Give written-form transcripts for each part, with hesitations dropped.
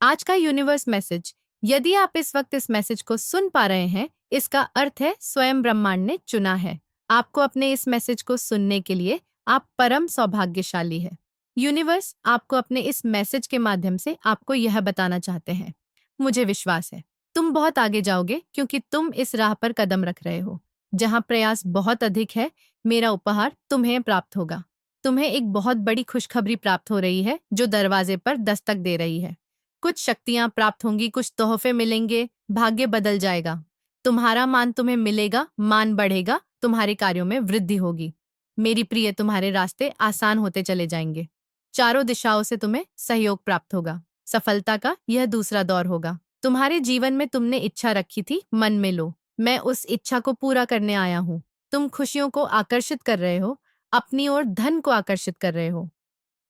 आज का universe message. यदि आप इस वक्त इस मैसेज को सुन पा रहे हैं, इसका अर्थ है स्वयं ब्रह्मांड ने चुना है आपको अपने इस मैसेज को सुनने के लिए। आप परम सौभाग्यशाली है। यूनिवर्स आपको अपने इस मैसेज के माध्यम से आपको यह बताना चाहते हैं, मुझे विश्वास है तुम बहुत आगे जाओगे, क्योंकि तुम इस राह पर कदम रख रहे हो जहां प्रयास बहुत अधिक है। मेरा उपहार तुम्हें प्राप्त होगा। तुम्हें एक बहुत बड़ी खुशखबरी प्राप्त हो रही है जो दरवाजे पर दस्तक दे रही है। कुछ शक्तियां प्राप्त होंगी, कुछ तोहफे मिलेंगे, भाग्य बदल जाएगा। तुम्हारा मान तुम्हें मिलेगा, मान बढ़ेगा, तुम्हारे कार्यों में वृद्धि होगी। मेरी प्रिय, तुम्हारे रास्ते आसान होते चले जाएंगे। चारों दिशाओं से तुम्हें सहयोग प्राप्त होगा। सफलता का यह दूसरा दौर होगा। तुम्हारे जीवन में तुमने इच्छा रखी थी, मन में लो, मैं उस इच्छा को पूरा करने आया हूँ। तुम खुशियों को आकर्षित कर रहे हो, अपनी ओर धन को आकर्षित कर रहे हो।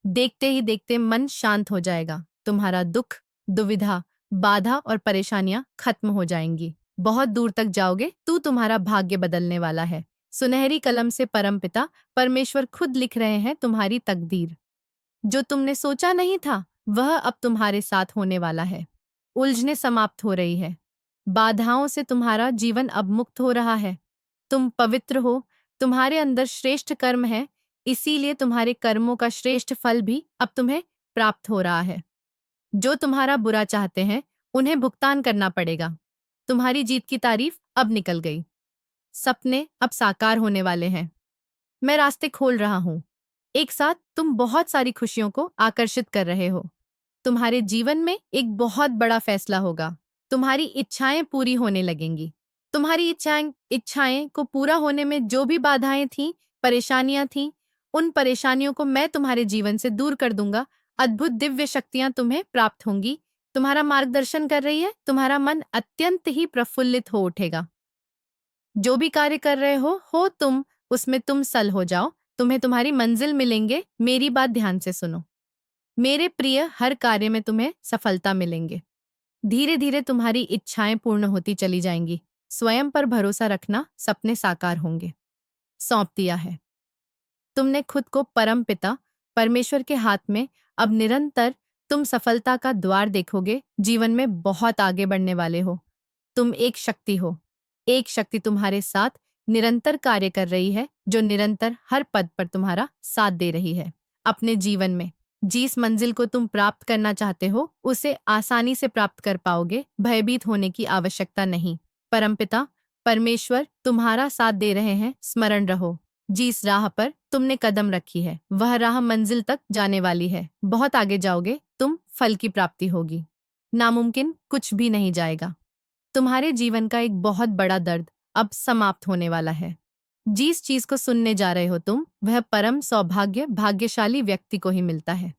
देखते ही देखते मन शांत हो जाएगा। तुम्हारा दुख, दुविधा, बाधा और परेशानियां खत्म हो जाएंगी। बहुत दूर तक जाओगे, तू तुम्हारा भाग्य बदलने वाला है। सुनहरी कलम से परमपिता परमेश्वर खुद लिख रहे हैं तुम्हारी तकदीर। जो तुमने सोचा नहीं था वह अब तुम्हारे साथ होने वाला है। उलझने समाप्त हो रही है। बाधाओं से तुम्हारा जीवन अब मुक्त हो रहा है। तुम पवित्र हो, तुम्हारे अंदर श्रेष्ठ कर्म है, इसीलिए तुम्हारे कर्मों का श्रेष्ठ फल भी अब तुम्हें प्राप्त हो रहा है। जो तुम्हारा बुरा चाहते हैं उन्हें भुगतान करना पड़ेगा। तुम्हारी जीत की तारीफ अब निकल गई। सपने अब साकार होने वाले हैं। मैं रास्ते खोल रहा हूँ। एक साथ तुम बहुत सारी खुशियों को आकर्षित कर रहे हो। तुम्हारे जीवन में एक बहुत बड़ा फैसला होगा। तुम्हारी इच्छाएं पूरी होने लगेंगी। तुम्हारी इच्छाएं को पूरा होने में जो भी बाधाएं थीं, परेशानियां थीं, उन परेशानियों को मैं तुम्हारे जीवन से दूर कर दूंगा। अद्भुत दिव्य शक्तियां तुम्हें प्राप्त होंगी। तुम्हारा मार्गदर्शन कर रही है। तुम्हारा मन अत्यंत ही प्रफुल्लित हो उठेगा। जो भी कार्य कर रहे हो तुम, उसमें तुम सल हो जाओ। तुम्हें तुम्हारी मंजिल मिलेंगे। मेरी बात ध्यान से सुनो मेरे प्रिय, हर कार्य में तुम्हें सफलता मिलेंगे। धीरे धीरे तुम्हारी इच्छाएं पूर्ण होती चली जाएंगी। स्वयं पर भरोसा रखना, सपने साकार होंगे। सौंप दिया है। तुमने खुद को परम पिता परमेश्वर के हाथ में। अब निरंतर तुम सफलता का द्वार देखोगे। जीवन में बहुत आगे बढ़ने वाले हो। तुम एक शक्ति हो। एक शक्ति तुम्हारे साथ निरंतर कार्य कर रही है, जो निरंतर हर पद पर तुम्हारा साथ दे रही है। अपने जीवन में जिस मंजिल को तुम प्राप्त करना चाहते हो उसे आसानी से प्राप्त कर पाओगे। भयभीत होने की आवश्यकता नहीं। परमपिता परमेश्वर तुम्हारा साथ दे रहे हैं। स्मरण रहो, जिस राह पर तुमने कदम रखी है वह राह मंजिल तक जाने वाली है। बहुत आगे जाओगे, तुम फल की प्राप्ति होगी। नामुमकिन कुछ भी नहीं जाएगा। तुम्हारे जीवन का एक बहुत बड़ा दर्द अब समाप्त होने वाला है। जिस चीज को सुनने जा रहे हो तुम, वह परम सौभाग्य भाग्यशाली व्यक्ति को ही मिलता है।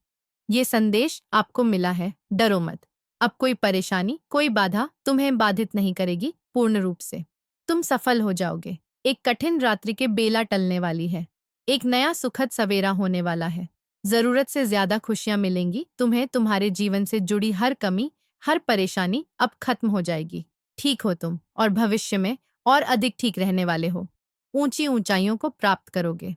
ये संदेश आपको मिला है। डरो मत। अब कोई परेशानी, कोई बाधा तुम्हें बाधित नहीं करेगी। पूर्ण रूप से तुम सफल हो जाओगे। एक कठिन रात्रि के बेला टलने वाली है। एक नया सुखद सवेरा होने वाला है। जरूरत से ज्यादा खुशियां मिलेंगी तुम्हें। तुम्हारे जीवन से जुड़ी हर कमी, हर परेशानी अब खत्म हो जाएगी। ठीक हो तुम, और भविष्य में और अधिक ठीक रहने वाले हो। ऊंची ऊंचाइयों को प्राप्त करोगे।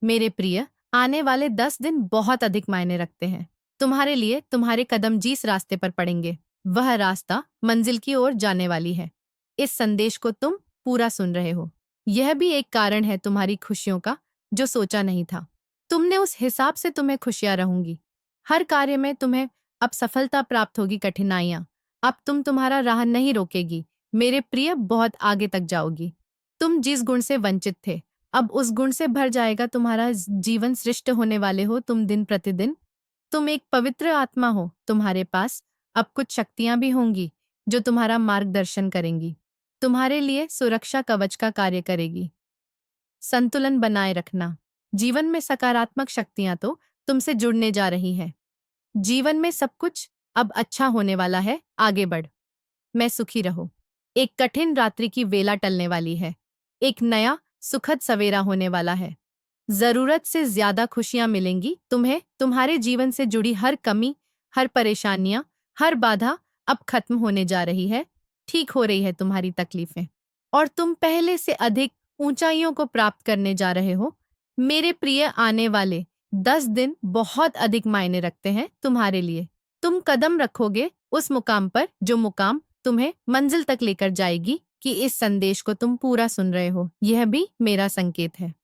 मेरे प्रिय, आने वाले 10 दिन बहुत अधिक मायने रखते हैं तुम्हारे लिए। तुम्हारे कदम जिस रास्ते पर पड़ेंगे वह रास्ता मंजिल की ओर जाने वाली है। इस संदेश को तुम पूरा सुन रहे हो। यह भी एक कारण है तुम्हारी खुशियों का, जो सोचा नहीं था। तुमने उस हिसाब से तुम्हें खुशियां रहूंगी। हर कार्य में तुम्हें अब सफलता प्राप्त होगी। कठिनाइयां अब तुम्हारा राह नहीं रोकेगी। मेरे प्रिय, बहुत आगे तक जाओगी। तुम जिस गुण से वंचित थे अब उस गुण से भर जाएगा। तुम्हारा जीवन श्रेष्ठ होने वाले हो तुम दिन प्रतिदिन। तुम एक पवित्र आत्मा हो। तुम्हारे पास अब कुछ शक्तियां भी होंगी जो तुम्हारा मार्गदर्शन करेंगी, तुम्हारे लिए सुरक्षा कवच का कार्य करेगी। संतुलन बनाए रखना। जीवन में सकारात्मक शक्तियां तो तुमसे जुड़ने जा रही हैं। जीवन में सब कुछ अब अच्छा होने वाला है। आगे बढ़, मैं सुखी रहो। एक कठिन रात्रि की वेला टलने वाली है। एक नया सुखद सवेरा होने वाला है। जरूरत से ज्यादा खुशियां मिलेंगी तुम्हें। तुम्हारे जीवन से जुड़ी हर कमी, हर परेशानियां, हर बाधा अब खत्म होने जा रही है। ठीक हो रही है तुम्हारी तकलीफें, और तुम पहले से अधिक ऊंचाइयों को प्राप्त करने जा रहे हो। मेरे प्रिय, आने वाले 10 दिन बहुत अधिक मायने रखते हैं तुम्हारे लिए। तुम कदम रखोगे उस मुकाम पर जो मुकाम तुम्हें मंजिल तक लेकर जाएगी कि इस संदेश को तुम पूरा सुन रहे हो। यह भी मेरा संकेत है।